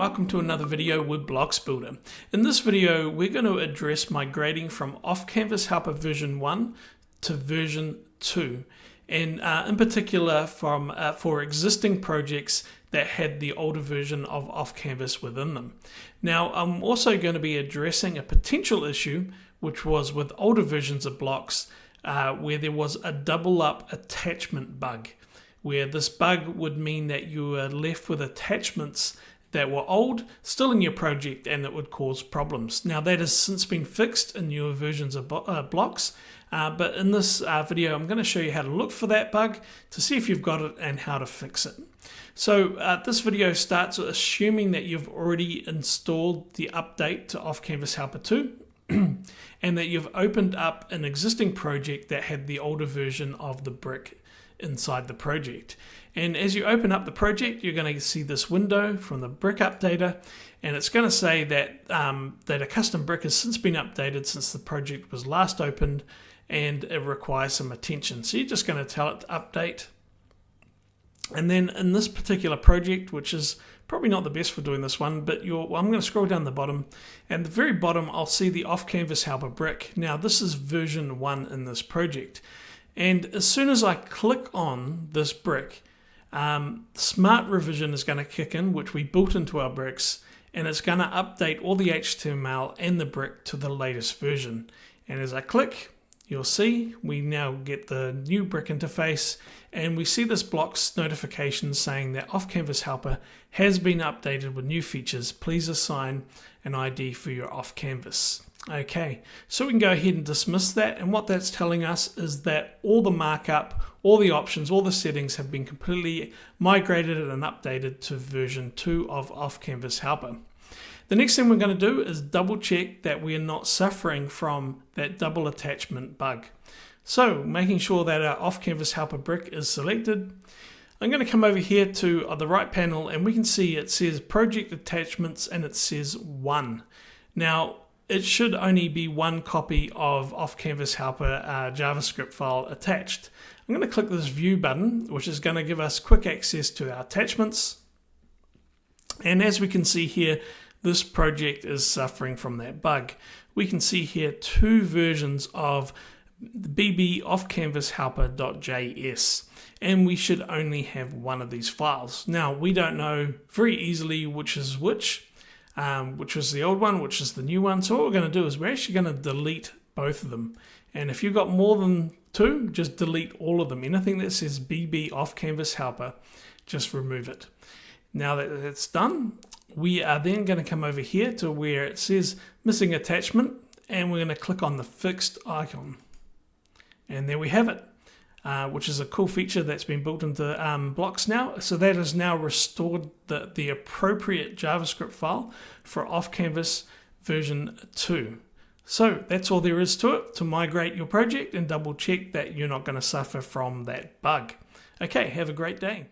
welcome to another video with Blocs Builder. In this video we're going to address migrating from Offcanvas Helper version 1 to version 2, and in particular for existing projects that had the older version of Offcanvas within them. Now I'm also going to be addressing a potential issue which was with older versions of Blocs where there was a double up attachment bug, where this bug would mean that you are left with attachments that were old, still in your project, and that would cause problems. Now that has since been fixed in newer versions of Blocs, but in this video I'm going to show you how to look for that bug to see if you've got it and how to fix it. So this video starts assuming that you've already installed the update to Offcanvas Helper 2 and that you've opened up an existing project that had the older version of the brick inside the project. And as you open up the project, you're going to see this window from the brick updater, and it's going to say that that a custom brick has since been updated since the project was last opened, and it requires some attention. So you're just going to tell it to update. And then in this particular project, which is probably not the best for doing this one, but I'm going to scroll down the bottom, and at the very bottom I'll see the Offcanvas Helper brick. Now this is version 1 in this project. And as soon as I click on this brick, Smart Revision is going to kick in, which we built into our bricks, and it's going to update all the HTML and the brick to the latest version. And as I click, you'll see we now get the new brick interface, and we see this Blocs notification saying that Offcanvas Helper has been updated with new features. Please assign an ID for your Offcanvas. Okay, so we can go ahead and dismiss that, and what that's telling us is that all the markup, all the options, all the settings have been completely migrated and updated to version 2 of Offcanvas Helper. The next thing we're going to do is double check that we are not suffering from that double attachment bug. So making sure that our Offcanvas Helper brick is selected, I'm going to come over here to the right panel, and we can see it says project attachments and it says 1. Now it should only be one copy of Offcanvas Helper JavaScript file attached. I'm going to click this view button, which is going to give us quick access to our attachments. And as we can see here, this project is suffering from that bug. We can see here two versions of the BB Offcanvas Helper.js, and we should only have one of these files. Now we don't know very easily which is which was the old one, which is the new one. So what we're going to do is we're actually going to delete both of them. And if you've got more than two, just delete all of them. Anything that says BB Offcanvas Helper, just remove it. Now that that's done, we are then going to come over here to where it says missing attachment, and we're going to click on the fixed icon. And there we have it. Which is a cool feature that's been built into Blocs now. So that has now restored the appropriate JavaScript file for Offcanvas version 2. So that's all there is to it to migrate your project and double check that you're not going to suffer from that bug. Okay, have a great day.